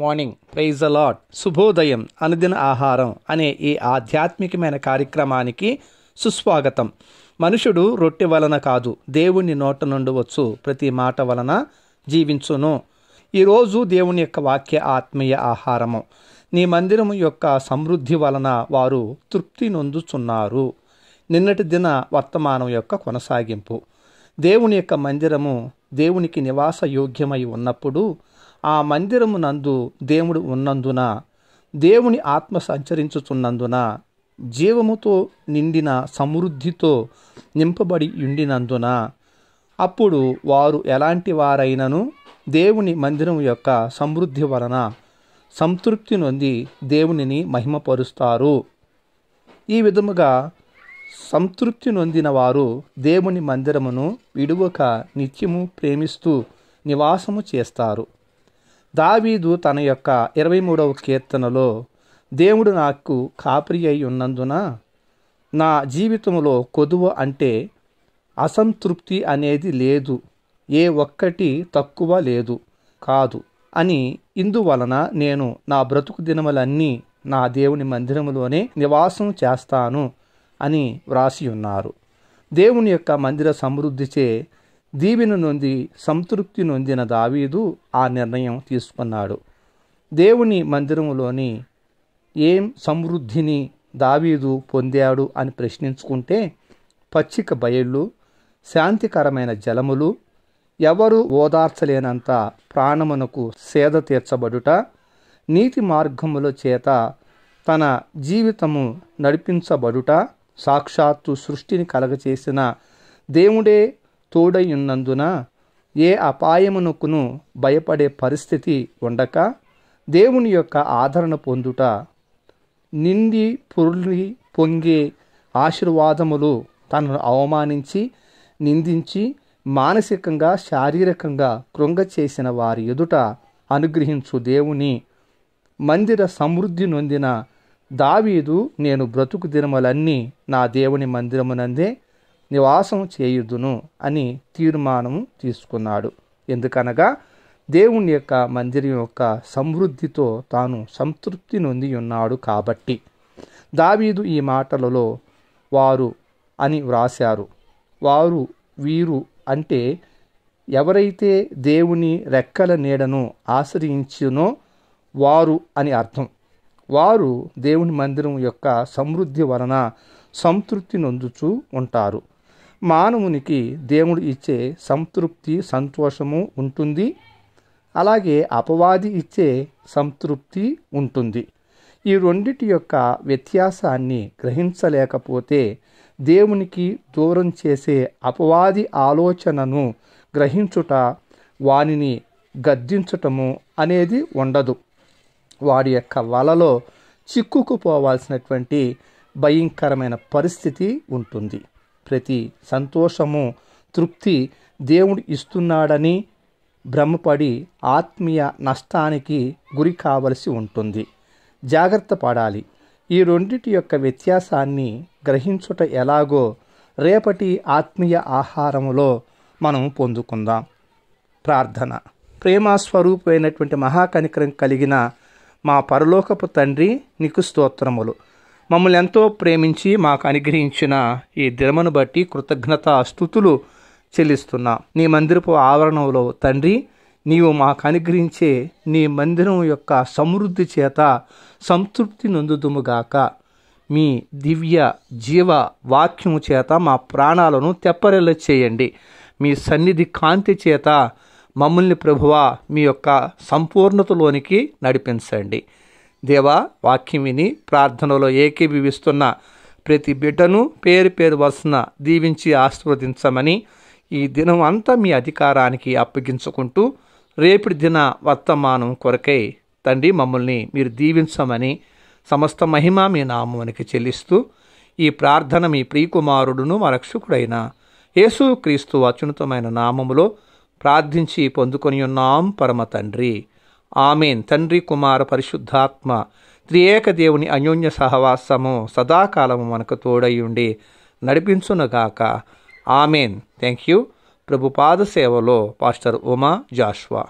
Morning praise the lord. శుభోదయం అనుదిన ఆహారం అనే ఈ ఆధ్యాత్మికమైన కార్యక్రమానికి సుస్వాగతం. మనుషుడు రొట్టె వలన కాదు, దేవుని నోట నుండి వచ్చు ప్రతి మాట వలన జీవించును. ఈరోజు దేవుని యొక్క వాక్య ఆత్మీయ ఆహారము. నీ మందిరము యొక్క సమృద్ధి వలన వారు తృప్తి నొందుచున్నారు. నిన్నటి దిన వర్తమానం యొక్క కొనసాగింపు. దేవుని యొక్క మందిరము దేవునికి నివాస యోగ్యమై ఉన్నప్పుడు ఆ మందిరము నందు దేవుడు ఉన్నందున, దేవుని ఆత్మ సంచరించుచున్నందున, జీవముతో నిండిన సమృద్ధితో నింపబడి ఉండినందున అప్పుడు వారు ఎలాంటి వారైనను దేవుని మందిరం యొక్క సమృద్ధి వలన సంతృప్తి నొంది దేవునిని మహిమపరుస్తారు. ఈ విధముగా సంతృప్తి నొందిన వారు దేవుని మందిరమును విడువక నిత్యము ప్రేమిస్తూ నివాసము చేస్తారు. దావీదు తన యొక్క 23వ కీర్తనలో, దేవుడు నాకు కాపరి అయి ఉన్నందున నా జీవితంలో కొదువ అంటే అసంతృప్తి అనేది లేదు, ఏ ఒక్కటి తక్కువ లేదు కాదు అని, ఇందువలన నేను నా బ్రతుకు దినములన్నీ నా దేవుని మందిరములోనే నివాసం చేస్తాను అని వ్రాసి ఉన్నారు. దేవుని యొక్క మందిర సమృద్ధిచే దీవెన నొంది సంతృప్తి నొందిన దావీదు ఆ నిర్ణయం తీసుకున్నాడు. దేవుని మందిరములోని ఏం సమృద్ధిని దావీదు పొందాడు అని ప్రశ్నించుకుంటే, పచ్చిక బయళ్ళు, శాంతికరమైన జలములు, ఎవరు ఓదార్చలేనంత ప్రాణమునకు సేద తీర్చబడుట, నీతి మార్గముల చేత తన జీవితము నడిపించబడుట, సాక్షాత్తు సృష్టిని కలగచేసిన దేవుడే తోడయున్నందున ఏ అపాయమునకును భయపడే పరిస్థితి ఉండక దేవుని యొక్క ఆదరణ పొందుట, నిండి పొర్లి పొంగే ఆశీర్వాదములు తనను అవమానించి నిందించి మానసికంగా శారీరకంగా కృంగ చేసిన వారి ఎదుట అనుగ్రహించు దేవుని మందిర సమృద్ధి నొందిన దావీదు, నేను బ్రతుకు దినములన్నీ నా దేవుని మందిరమునందే నివాసం చేయుదును అని తీర్మానము తీసుకున్నాడు. ఎందుకనగా దేవుని యొక్క మందిరం యొక్క సమృద్ధితో తాను సంతృప్తి నొంది ఉన్నాడు కాబట్టి. దావీదు ఈ మాటలలో వారు అని వ్రాశారు. వారు, వీరు అంటే ఎవరైతే దేవుని రెక్కల నీడను ఆశ్రయించునో వారు అని అర్థం. వారు దేవుని మందిరం యొక్క సమృద్ధి వలన సంతృప్తి నొందుచూ ఉంటారు. మానవునికి దేవుడు ఇచ్చే సంతృప్తి, సంతోషము ఉంటుంది. అలాగే అపవాది ఇచ్చే సంతృప్తి ఉంటుంది. ఈ రెండిటి యొక్క వ్యత్యాసాన్ని గ్రహించలేకపోతే దేవునికి దూరం చేసే అపవాది ఆలోచనను గ్రహించుట, వానిని గద్దించటము అనేది ఉండదు. వాడి యొక్క వలలో చిక్కుకుపోవాల్సినటువంటి భయంకరమైన పరిస్థితి ఉంటుంది. ప్రతి సంతోషము, తృప్తి దేవుడు ఇస్తున్నాడని భ్రమపడి ఆత్మీయ నష్టానికి గురి కావలసి ఉంటుంది. జాగ్రత్త పడాలి. ఈ రెండిటి యొక్క వ్యత్యాసాన్ని గ్రహించుట ఎలాగో రేపటి ఆత్మీయ ఆహారములో మనం పొందుకుందాం. ప్రార్థన. ప్రేమస్వరూపమైనటువంటి మహాకనికరం కలిగిన మా పరలోకపు తండ్రి, నీకు స్తోత్రములు. మమ్మల్ని ఎంతో ప్రేమించి మాకు అనుగ్రహించిన ఈ దినమును బట్టి కృతజ్ఞత స్తుతులు చెల్లిస్తున్నా. నీ మందిరపు ఆవరణంలో తండ్రి, నీవు మాకు అనుగ్రహించే నీ మందిరం యొక్క సమృద్ధి చేత సంతృప్తి నొందుదుముగాక. మీ దివ్య జీవ వాక్యము చేత మా ప్రాణాలను తెప్పరిల్ల చేయండి. మీ సన్నిధి కాంతి చేత మమ్మల్ని ప్రభువా మీ యొక్క సంపూర్ణతలోనికి నడిపించండి. దేవా, వాక్యం విని ప్రార్థనలో ఏకీభవిస్తున్న ప్రతి బిడ్డను పేరు పేరు వరుసన దీవించి ఆశీర్వదించమని ఈ దినం అంతా మీ అధికారానికి అప్పగించుకుంటూ రేపటి దిన వర్తమానం కొరకై తండ్రి మమ్మల్ని మీరు దీవించమని సమస్త మహిమ మీ నామానికి చెల్లిస్తూ ఈ ప్రార్థన మీ ప్రియకుమారుడును మా రక్షకుడైన యేసుక్రీస్తు అత్యున్నతమైన నామములో ప్రార్థించి పొందుకొని ఉన్నాం పరమ తండ్రి. ఆమెన్. తండ్రి, కుమార, పరిశుద్ధాత్మ త్రియేక దేవుని అన్యోన్య సహవాసము సదాకాలము మనకు తోడయ్యుండి నడిపించునుగాక. ఆమెన్. Thank you. ప్రభు పాద సేవలో పాస్టర్ ఉమా జాషువా.